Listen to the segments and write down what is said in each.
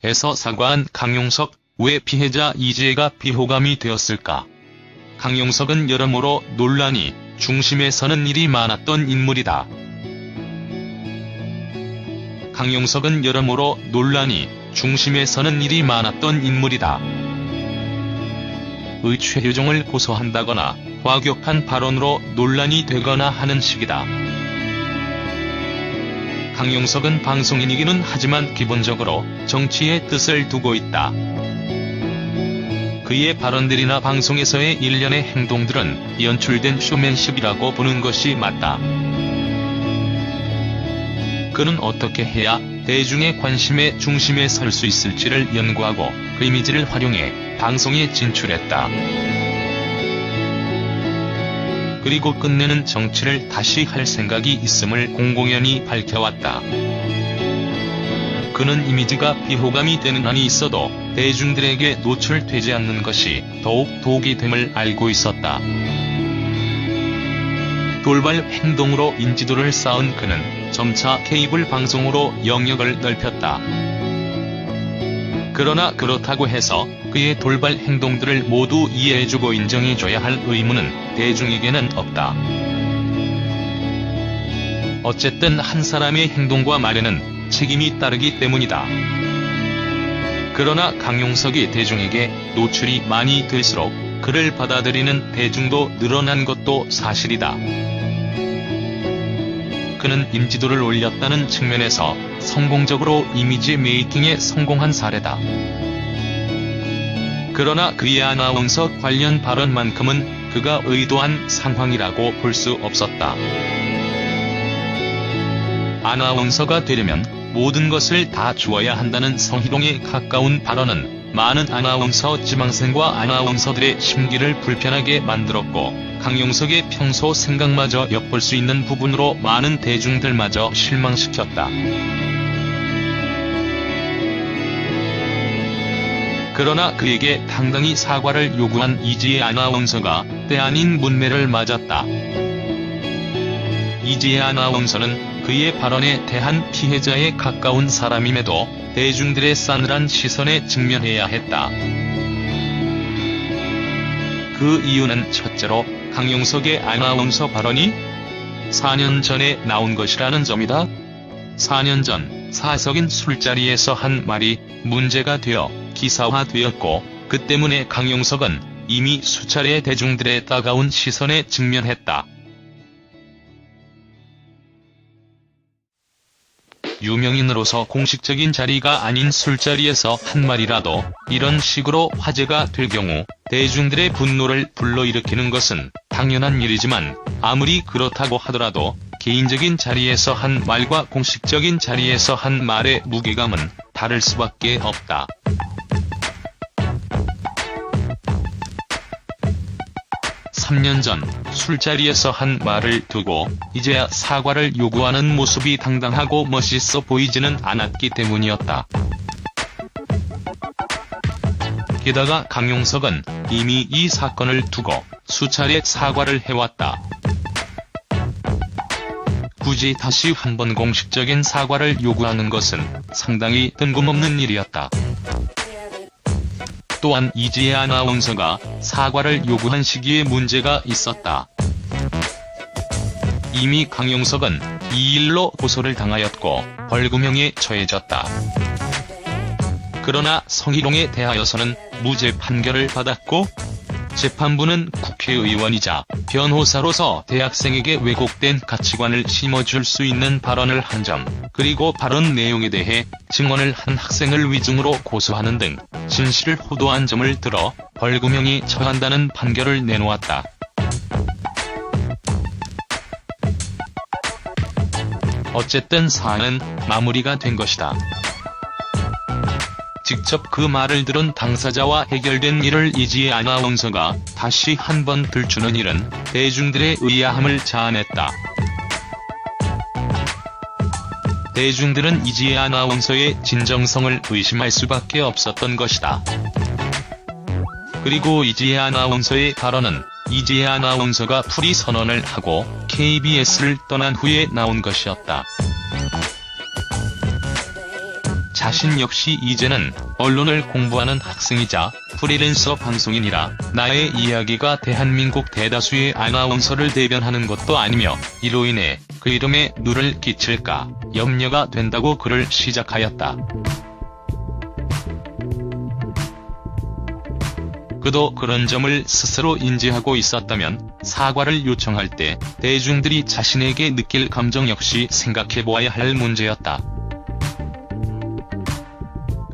에서 사과한 강용석, 왜 피해자 이지혜가 비호감이 되었을까? 강용석은 여러모로 논란이 중심에 서는 일이 많았던 인물이다. 강용석은 여러모로 논란이 중심에 서는 일이 많았던 인물이다. 의 최효종을 고소한다거나 과격한 발언으로 논란이 되거나 하는 식이다. 강용석은 방송인이기는 하지만 기본적으로 정치의 뜻을 두고 있다. 그의 발언들이나 방송에서의 일련의 행동들은 연출된 쇼맨십이라고 보는 것이 맞다. 그는 어떻게 해야 대중의 관심의 중심에 설 수 있을지를 연구하고 그 이미지를 활용해 방송에 진출했다. 그리고 끝내는 정치를 다시 할 생각이 있음을 공공연히 밝혀왔다. 그는 이미지가 비호감이 되는 한이 있어도 대중들에게 노출되지 않는 것이 더욱 독이 됨을 알고 있었다. 돌발 행동으로 인지도를 쌓은 그는 점차 케이블 방송으로 영역을 넓혔다. 그러나 그렇다고 해서 그의 돌발 행동들을 모두 이해해주고 인정해줘야 할 의무는 대중에게는 없다. 어쨌든 한 사람의 행동과 말에는 책임이 따르기 때문이다. 그러나 강용석이 대중에게 노출이 많이 될수록 그를 받아들이는 대중도 늘어난 것도 사실이다. 그는 인지도를 올렸다는 측면에서 성공적으로 이미지 메이킹에 성공한 사례다. 그러나 그의 아나운서 관련 발언만큼은 그가 의도한 상황이라고 볼 수 없었다. 아나운서가 되려면 모든 것을 다 주어야 한다는 성희롱에 가까운 발언은 많은 아나운서 지망생과 아나운서들의 심기를 불편하게 만들었고 강용석의 평소 생각마저 엿볼 수 있는 부분으로 많은 대중들마저 실망시켰다. 그러나 그에게 당당히 사과를 요구한 이지혜 아나운서가 때 아닌 문매를 맞았다. 이지혜 아나운서는 그의 발언에 대한 피해자에 가까운 사람임에도 대중들의 싸늘한 시선에 직면해야 했다. 그 이유는 첫째로 강용석의 아나운서 발언이 4년 전에 나온 것이라는 점이다. 4년 전 사석인 술자리에서 한 말이 문제가 되어 기사화되었고 그 때문에 강용석은 이미 수차례 대중들의 따가운 시선에 직면했다. 유명인으로서 공식적인 자리가 아닌 술자리에서 한 말이라도 이런 식으로 화제가 될 경우 대중들의 분노를 불러일으키는 것은 당연한 일이지만 아무리 그렇다고 하더라도 개인적인 자리에서 한 말과 공식적인 자리에서 한 말의 무게감은 다를 수밖에 없다. (3년) 전 술자리에서 한 말을 두고 이제야 사과를 요구하는 모습이 당당하고 멋있어 보이지는 않았기 때문이었다. 게다가 강용석은 이미 이 사건을 두고 수차례 사과를 해왔다. 굳이 다시 한번 공식적인 사과를 요구하는 것은 상당히 뜬금없는 일이었다. 또한 이지혜 아나운서가 사과를 요구한 시기에 문제가 있었다. 이미 강용석은 이 일로 고소를 당하였고 벌금형에 처해졌다. 그러나 성희롱에 대하여서는 무죄 판결을 받았고 재판부는 국회의원이자 변호사로서 대학생에게 왜곡된 가치관을 심어줄 수 있는 발언을 한 점, 그리고 발언 내용에 대해 증언을 한 학생을 위증으로 고소하는 등 진실을 호도한 점을 들어 벌금형에 처한다는 판결을 내놓았다. 어쨌든 사안은 마무리가 된 것이다. 직접 그 말을 들은 당사자와 해결된 일을 이지혜 아나운서가 다시 한번 들추는 일은 대중들의 의아함을 자아냈다. 대중들은 이지혜 아나운서의 진정성을 의심할 수밖에 없었던 것이다. 그리고 이지혜 아나운서의 발언은 이지혜 아나운서가 풀이 선언을 하고 KBS를 떠난 후에 나온 것이었다. 자신 역시 이제는 언론을 공부하는 학생이자 프리랜서 방송인이라 나의 이야기가 대한민국 대다수의 아나운서를 대변하는 것도 아니며 이로 인해 그 이름에 누를 끼칠까 염려가 된다고 글을 시작하였다. 그도 그런 점을 스스로 인지하고 있었다면 사과를 요청할 때 대중들이 자신에게 느낄 감정 역시 생각해보아야 할 문제였다.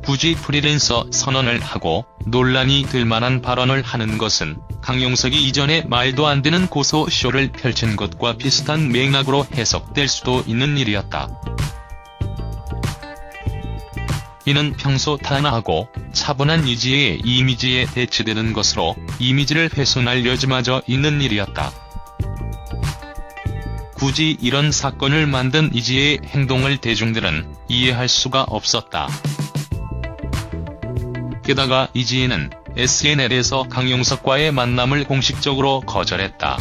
굳이 프리랜서 선언을 하고 논란이 될 만한 발언을 하는 것은 강용석이 이전에 말도 안 되는 고소쇼를 펼친 것과 비슷한 맥락으로 해석될 수도 있는 일이었다. 이는 평소 단아하고 차분한 이지혜의 이미지에 대치되는 것으로 이미지를 훼손할 여지마저 있는 일이었다. 굳이 이런 사건을 만든 이지혜의 행동을 대중들은 이해할 수가 없었다. 게다가 이지혜는 SNL에서 강용석과의 만남을 공식적으로 거절했다.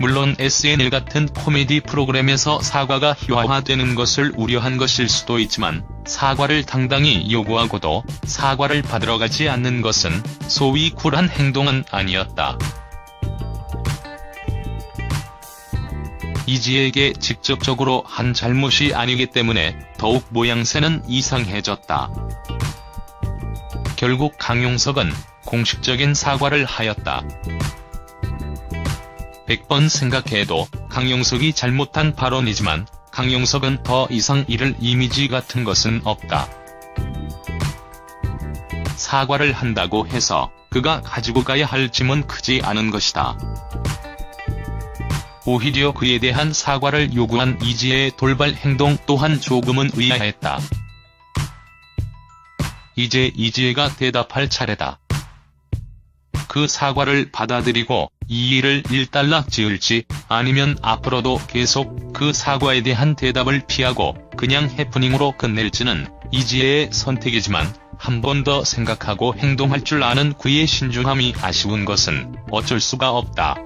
물론 SNL 같은 코미디 프로그램에서 사과가 희화화되는 것을 우려한 것일 수도 있지만 사과를 당당히 요구하고도 사과를 받으러 가지 않는 것은 소위 쿨한 행동은 아니었다. 이지혜에게 직접적으로 한 잘못이 아니기 때문에 더욱 모양새는 이상해졌다. 결국 강용석은 공식적인 사과를 하였다. 100번 생각해도 강용석이 잘못한 발언이지만 강용석은 더 이상 잃을 이미지 같은 것은 없다. 사과를 한다고 해서 그가 가지고 가야 할 짐은 크지 않은 것이다. 오히려 그에 대한 사과를 요구한 이지혜의 돌발 행동 또한 조금은 의아했다. 이제 이지혜가 대답할 차례다. 그 사과를 받아들이고 이의를 일단락 지을지 아니면 앞으로도 계속 그 사과에 대한 대답을 피하고 그냥 해프닝으로 끝낼지는 이지혜의 선택이지만 한 번 더 생각하고 행동할 줄 아는 그의 신중함이 아쉬운 것은 어쩔 수가 없다.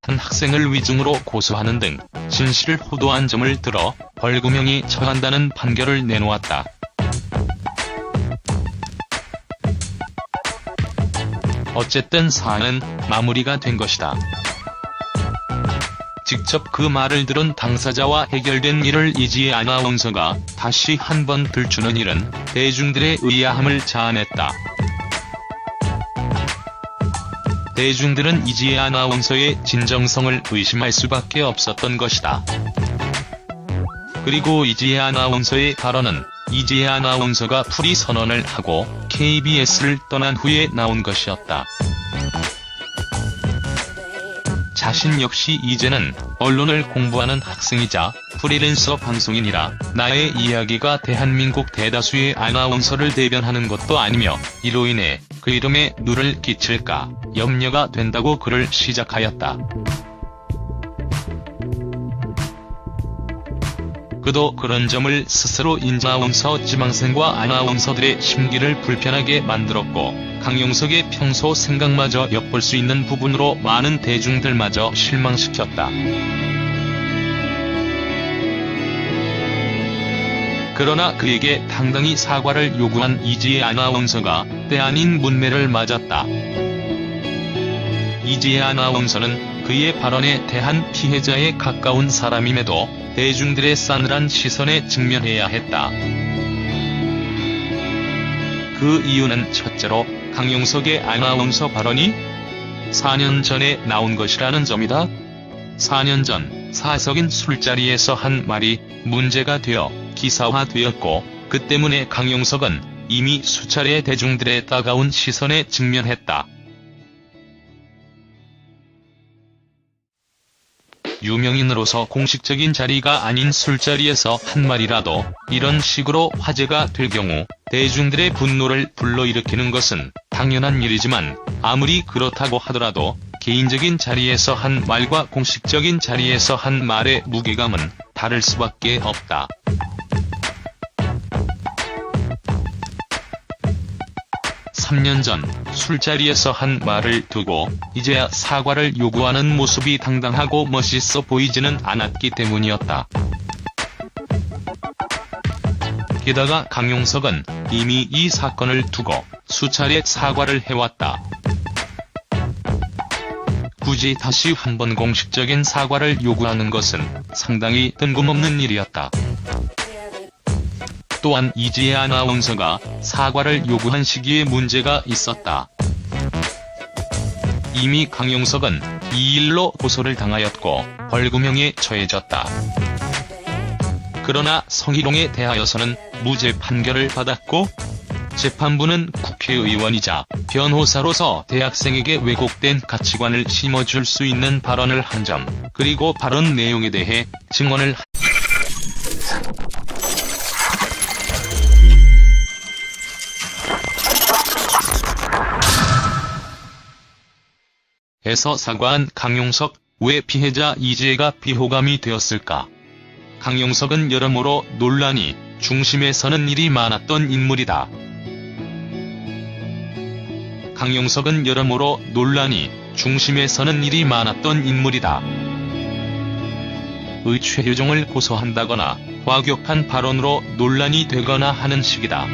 한 학생을 위증으로 고소하는 등 진실을 호도한 점을 들어 벌금형이 처한다는 판결을 내놓았다. 어쨌든 사안은 마무리가 된 것이다. 직접 그 말을 들은 당사자와 해결된 일을 이지혜 아나운서가 다시 한 번 들추는 일은 대중들의 의아함을 자아냈다. 대중들은 이지혜 아나운서의 진정성을 의심할 수밖에 없었던 것이다. 그리고 이지혜 아나운서의 발언은 이지혜 아나운서가 풀이 선언을 하고 KBS를 떠난 후에 나온 것이었다. 자신 역시 이제는 언론을 공부하는 학생이자 프리랜서 방송인이라 나의 이야기가 대한민국 대다수의 아나운서를 대변하는 것도 아니며 이로 인해 그 이름에 누를 끼칠까 염려가 된다고 글을 시작하였다. 그도 그런 점을 스스로 아나운서 지망생과 아나운서들의 심기를 불편하게 만들었고 강용석의 평소 생각마저 엿볼 수 있는 부분으로 많은 대중들마저 실망시켰다. 그러나 그에게 당당히 사과를 요구한 이지혜 아나운서가 때 아닌 문매를 맞았다. 이지혜 아나운서는 그의 발언에 대한 피해자에 가까운 사람임에도 대중들의 싸늘한 시선에 직면해야 했다. 그 이유는 첫째로 강용석의 아나운서 발언이 4년 전에 나온 것이라는 점이다. 4년 전 사석인 술자리에서 한 말이 문제가 되어 기사화되었고 그 때문에 강용석은 이미 수차례 대중들의 따가운 시선에 직면했다. 유명인으로서 공식적인 자리가 아닌 술자리에서 한 말이라도 이런 식으로 화제가 될 경우 대중들의 분노를 불러일으키는 것은 당연한 일이지만 아무리 그렇다고 하더라도 개인적인 자리에서 한 말과 공식적인 자리에서 한 말의 무게감은 다를 수밖에 없다. (3년) 전 술자리에서 한 말을 두고 이제야 사과를 요구하는 모습이 당당하고 멋있어 보이지는 않았기 때문이었다. 게다가 강용석은 이미 이 사건을 두고 수차례 사과를 해왔다. 굳이 다시 한번 공식적인 사과를 요구하는 것은 상당히 뜬금없는 일이었다. 또한 이지혜 아나운서가 사과를 요구한 시기에 문제가 있었다. 이미 강용석은 이 일로 고소를 당하였고 벌금형에 처해졌다. 그러나 성희롱에 대하여서는 무죄 판결을 받았고, 재판부는 국회의원이자 변호사로서 대학생에게 왜곡된 가치관을 심어줄 수 있는 발언을 한 점, 그리고 발언 내용에 대해 증언을 해서 사과한 강용석. 왜 피해자 이지혜가 비호감이 되었을까? 강용석은 여러모로 논란이 중심에 서는 일이 많았던 인물이다. 강용석은 여러모로 논란이 중심에 서는 일이 많았던 인물이다. 의 최효정을 고소한다거나 과격한 발언으로 논란이 되거나 하는 식이다.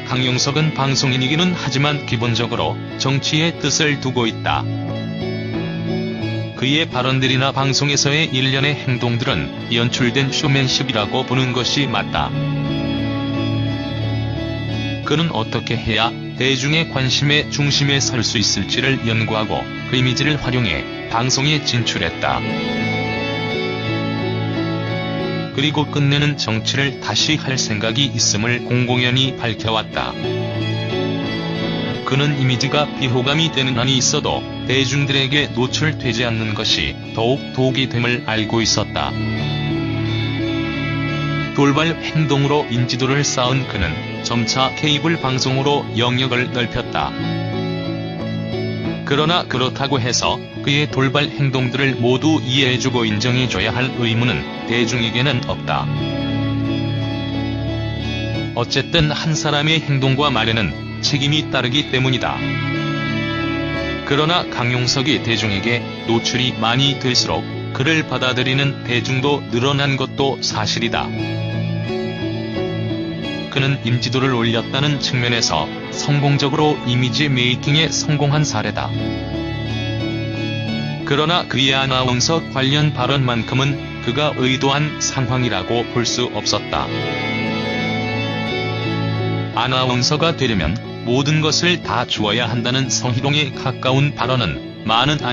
강용석은 방송인이기는 하지만 기본적으로 정치의 뜻을 두고 있다. 그의 발언들이나 방송에서의 일련의 행동들은 연출된 쇼맨십이라고 보는 것이 맞다. 그는 어떻게 해야 대중의 관심의 중심에 설 수 있을지를 연구하고 그 이미지를 활용해 방송에 진출했다. 그리고 끝내는 정치를 다시 할 생각이 있음을 공공연히 밝혀왔다. 그는 이미지가 비호감이 되는 한이 있어도 대중들에게 노출되지 않는 것이 더욱 독이 됨을 알고 있었다. 돌발 행동으로 인지도를 쌓은 그는 점차 케이블 방송으로 영역을 넓혔다. 그러나 그렇다고 해서 그의 돌발 행동들을 모두 이해해주고 인정해줘야 할 의무는 대중에게는 없다. 어쨌든 한 사람의 행동과 말에는 책임이 따르기 때문이다. 그러나 강용석이 대중에게 노출이 많이 될수록 그를 받아들이는 대중도 늘어난 것도 사실이다. 그는 인지도를 올렸다는 측면에서 성공적으로 이미지 메이킹에 성공한 사례다. 그러나 그의 아나운서 관련 발언만큼은 그가 의도한 상황이라고 볼 수 없었다. 아나운서가 되려면 모든 것을 다 주어야 한다는 성희롱에 가까운 발언은 많은